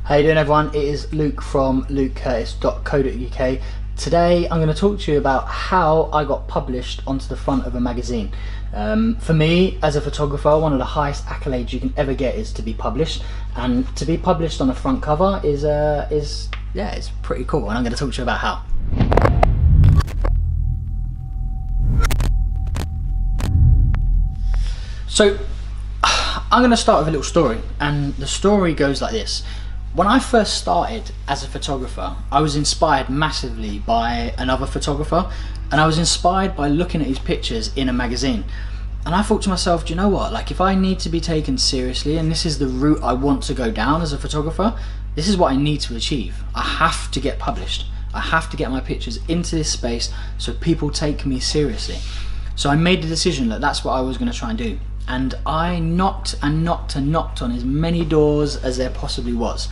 How you doing, everyone? It is Luke from lukecurtis.co.uk. Today I'm going to talk to you about how I got published onto the front of a magazine. For me, as a photographer, one of the highest accolades you can ever get is to be published, and to be published on a front cover is it's pretty cool, and I'm going to talk to you about how. So I'm going to start with a little story, and the story goes like this. When I first started as a photographer, I was inspired massively by another photographer, and I was inspired by looking at his pictures in a magazine. And I thought to myself, do you know what, like, if I need to be taken seriously and this is the route I want to go down as a photographer, this is what I need to achieve. I have to get published. I have to get my pictures into this space so people take me seriously. So I made the decision that that's what I was going to try and do. And I knocked and knocked and knocked on as many doors as there possibly was.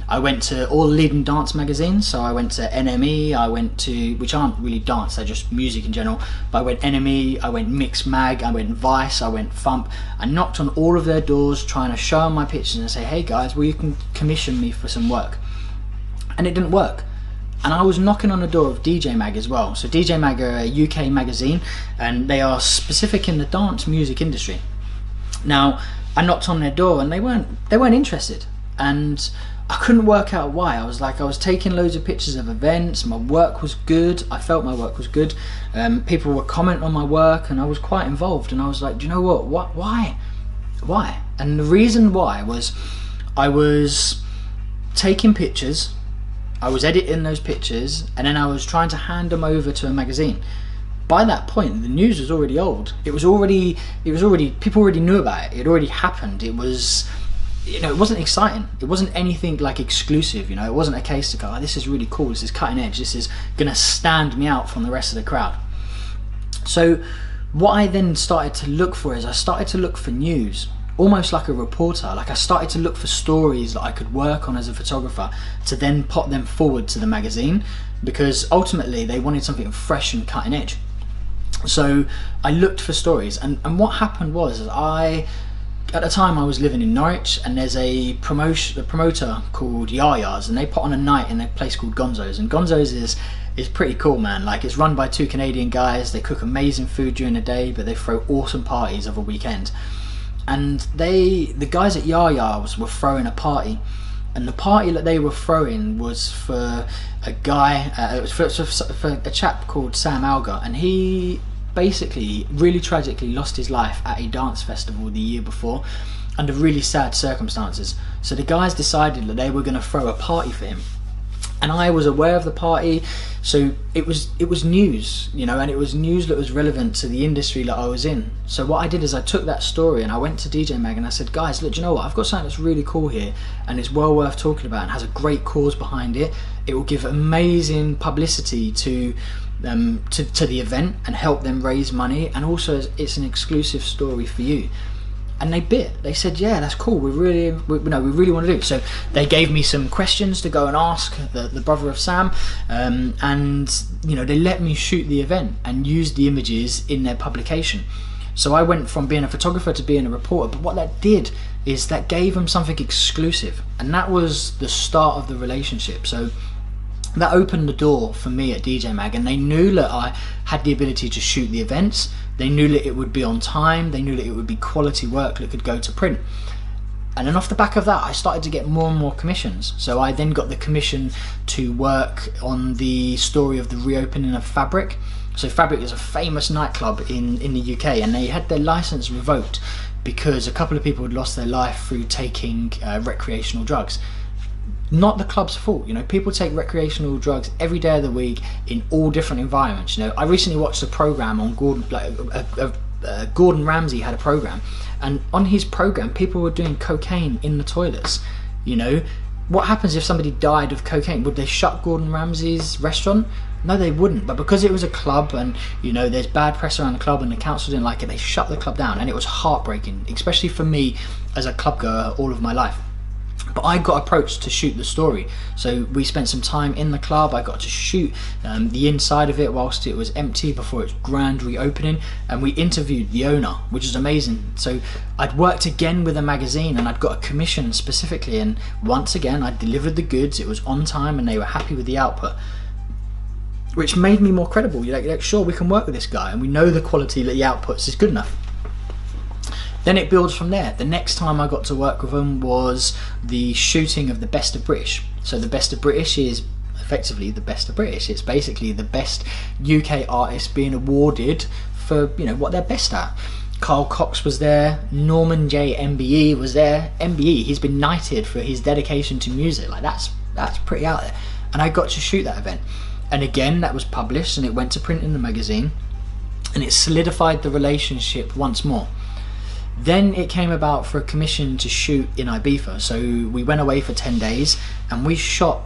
I went to all the leading dance magazines, so I went to NME, I went to, which aren't really dance, they're just music in general, but I went NME, I went Mix Mag, I went Vice, I went Thump. I knocked on all of their doors trying to show them my pictures and say, hey guys, well, you can commission me for some work. And it didn't work. And I was knocking on the door of DJ Mag as well. So DJ Mag are a UK magazine, and they are specific in the dance music industry. Now, I knocked on their door and they weren't interested, and I couldn't work out why. I was taking loads of pictures of events, my work was good, I felt my work was good, people were commenting on my work, and I was quite involved, and I was like, do you know what, why? And the reason why was I was taking pictures, I was editing those pictures, and then I was trying to hand them over to a magazine. By that point, the news was already old. People already knew about it. It had already happened. It was, it wasn't exciting. It wasn't anything like exclusive, It wasn't a case to go, oh, this is really cool, this is cutting edge, this is gonna stand me out from the rest of the crowd. So what I then started to look for is I started to look for news, almost like a reporter. Like, I started to look for stories that I could work on as a photographer to then put them forward to the magazine, because ultimately they wanted something fresh and cutting edge. So I looked for stories, and what happened was, at the time I was living in Norwich, and there's a promoter called Yaya's, and they put on a night in a place called Gonzo's, and Gonzo's is pretty cool, man. Like, it's run by two Canadian guys. They cook amazing food during the day, but they throw awesome parties over a weekend. And the guys at Yaya's were throwing a party, and the party that they were throwing was for a guy, it was for a chap called Sam Algar, and he basically really tragically lost his life at a dance festival the year before under really sad circumstances. So the guys decided that they were going to throw a party for him, and I was aware of the party, so it was news, and it was news that was relevant to the industry that I was in. So what I did is I took that story and I went to DJ Mag and I said, guys, look, do you know what, I've got something that's really cool here, and it's well worth talking about and has a great cause behind it. It will give amazing publicity to the event and help them raise money, and also it's an exclusive story for you. And they bit. They said, yeah, that's cool, we really want to do it. So they gave me some questions to go and ask the brother of Sam, and they let me shoot the event and use the images in their publication. So I went from being a photographer to being a reporter, but what that did is that gave them something exclusive, and that was the start of the relationship. So that opened the door for me at DJ Mag, and they knew that I had the ability to shoot the events. They knew that it would be on time. They knew that it would be quality work that could go to print. And then off the back of that, I started to get more and more commissions. So I then got the commission to work on the story of the reopening of Fabric. So Fabric is a famous nightclub in the UK, and they had their license revoked because a couple of people had lost their life through taking recreational drugs. Not the club's fault, people take recreational drugs every day of the week in all different environments. I recently watched a program on Gordon Ramsay had a program, and on his program people were doing cocaine in the toilets. What happens if somebody died of cocaine? Would they shut Gordon Ramsay's restaurant? No, they wouldn't. But because it was a club, and there's bad press around the club and the council didn't like it, they shut the club down, and it was heartbreaking, especially for me as a club goer all of my life. But I got approached to shoot the story, so we spent some time in the club. I got to shoot the inside of it whilst it was empty before its grand reopening, and we interviewed the owner, which is amazing. So I'd worked again with a magazine, and I'd got a commission specifically, and once again I delivered the goods. It was on time and they were happy with the output, which made me more credible. You're like, sure, we can work with this guy and we know the quality that he outputs is good enough. Then it builds from there. The next time I got to work with them was the shooting of the Best of British. So the Best of British is effectively the Best of British. It's basically the best UK artists being awarded for, you know, what they're best at. Carl Cox was there, Norman J. MBE was there. MBE, he's been knighted for his dedication to music. Like that's pretty out there. And I got to shoot that event. And again, that was published and it went to print in the magazine, and it solidified the relationship once more. Then it came about for a commission to shoot in Ibiza. So we went away for 10 days and we shot,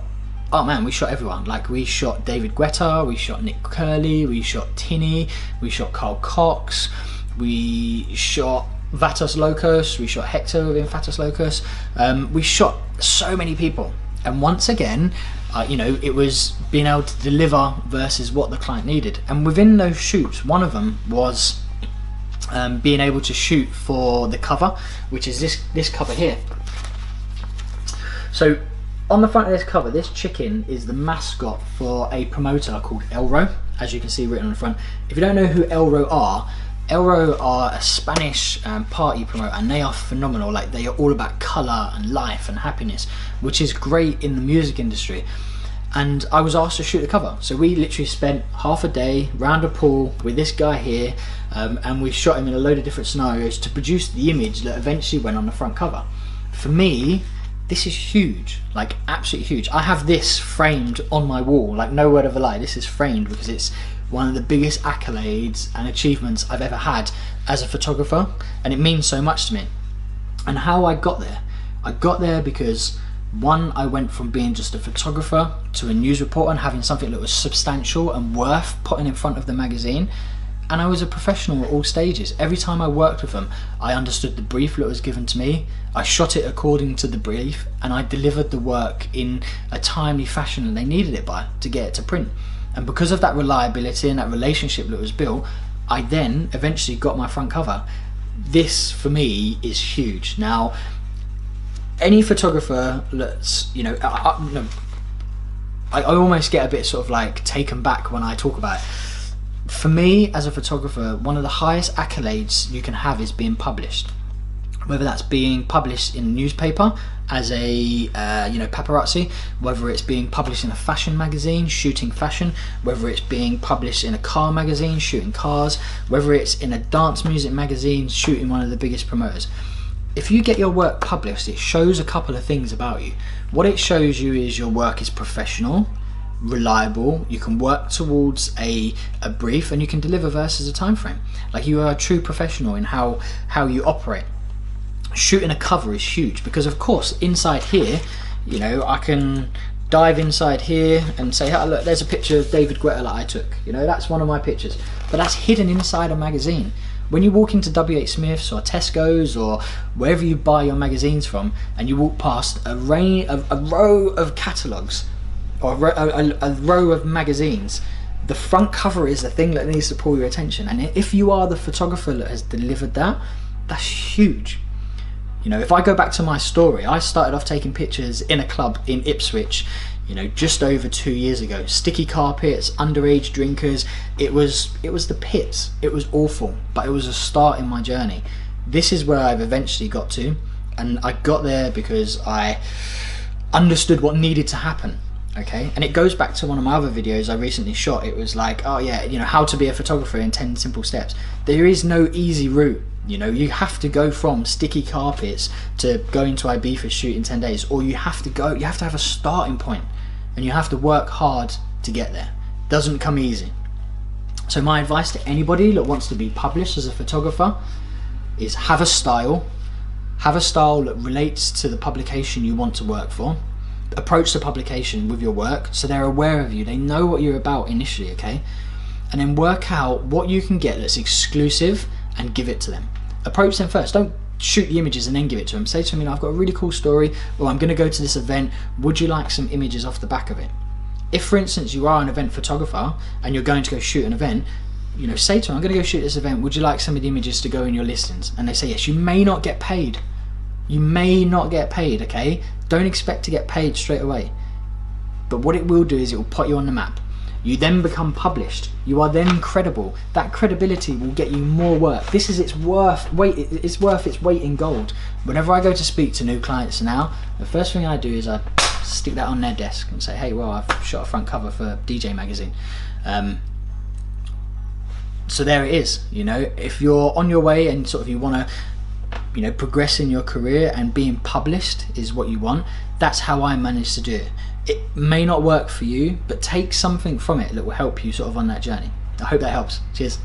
oh man, we shot everyone. Like we shot David Guetta, we shot Nick Curley, we shot Tinny, we shot Carl Cox, we shot Vatos Locos, we shot Hector within Vatos Locos. We shot so many people. And once again, you know, it was being able to deliver versus what the client needed. And within those shoots, one of them was being able to shoot for the cover, which is this cover here. So on the front of this cover, this chicken is the mascot for a promoter called Elrow, as you can see written on the front. If you don't know who Elrow are a Spanish party promoter, and they are phenomenal. Like, they are all about colour and life and happiness, which is great in the music industry. And I was asked to shoot the cover, so we literally spent half a day round a pool with this guy here, and we shot him in a load of different scenarios to produce the image that eventually went on the front cover. For me, this is huge, like absolutely huge. I have this framed on my wall, like no word of a lie. This is framed because it's one of the biggest accolades and achievements I've ever had as a photographer, and it means so much to me. And how I got there because one, I went from being just a photographer to a news reporter and having something that was substantial and worth putting in front of the magazine. And I was a professional at all stages. Every time I worked with them, I understood the brief that was given to me, I shot it according to the brief, and I delivered the work in a timely fashion that they needed it by to get it to print. And because of that reliability and that relationship that was built, I then eventually got my front cover. This for me is huge. Now, any photographer that's, you know, I almost get a bit sort of like taken back when I talk about it. For me as a photographer, one of the highest accolades you can have is being published. Whether that's being published in a newspaper as a you know, paparazzi, whether it's being published in a fashion magazine shooting fashion, whether it's being published in a car magazine shooting cars, whether it's in a dance music magazine shooting one of the biggest promoters. If you get your work published, it shows a couple of things about you. What it shows you is your work is professional, reliable, you can work towards a brief, and you can deliver versus a time frame. Like, you are a true professional in how you operate. Shooting a cover is huge because, of course, inside here, you know, I can dive inside here and say, oh, look, there's a picture of David Guetta that I took. You know, that's one of my pictures, but that's hidden inside a magazine. When you walk into WH Smith's or Tesco's or wherever you buy your magazines from, and you walk past a row of catalogues or a row of magazines, the front cover is the thing that needs to pull your attention. And if you are the photographer that has delivered that, that's huge. You know, if I go back to my story, I started off taking pictures in a club in Ipswich, you know, just over 2 years ago. Sticky carpets, underage drinkers, it was the pits. It was awful, but it was a start in my journey. This is where I've eventually got to, and I got there because I understood what needed to happen. Okay, and it goes back to one of my other videos I recently shot. It was like, oh yeah, you know, how to be a photographer in 10 simple steps. There is no easy route. You know, you have to go from sticky carpets to going to Ibiza shoot in 10 days, or you have to have a starting point, and you have to work hard to get there. It doesn't come easy. So my advice to anybody that wants to be published as a photographer is have a style that relates to the publication you want to work for. Approach the publication with your work so they're aware of you, they know what you're about initially, okay? And then work out what you can get that's exclusive and give it to them. Approach them first. Don't shoot the images and then give it to them. Say to them, you know, I've got a really cool story, or I'm going to go to this event, would you like some images off the back of it? If, for instance, you are an event photographer and you're going to go shoot an event, you know, say to them, I'm going to go shoot this event, would you like some of the images to go in your listings? And they say yes. You may not get paid. You may not get paid, okay? Don't expect to get paid straight away. But what it will do is it will put you on the map. You then become published. You are then credible. That credibility will get you more work. This is its worth its weight in gold. Whenever I go to speak to new clients now, the first thing I do is I stick that on their desk and say, hey, well, I've shot a front cover for DJ magazine. So there it is. You know, if you're on your way and sort of you want to, you know, progress in your career and being published is what you want, that's how I managed to do it. It may not work for you, but take something from it that will help you sort of on that journey. I hope that helps. Cheers.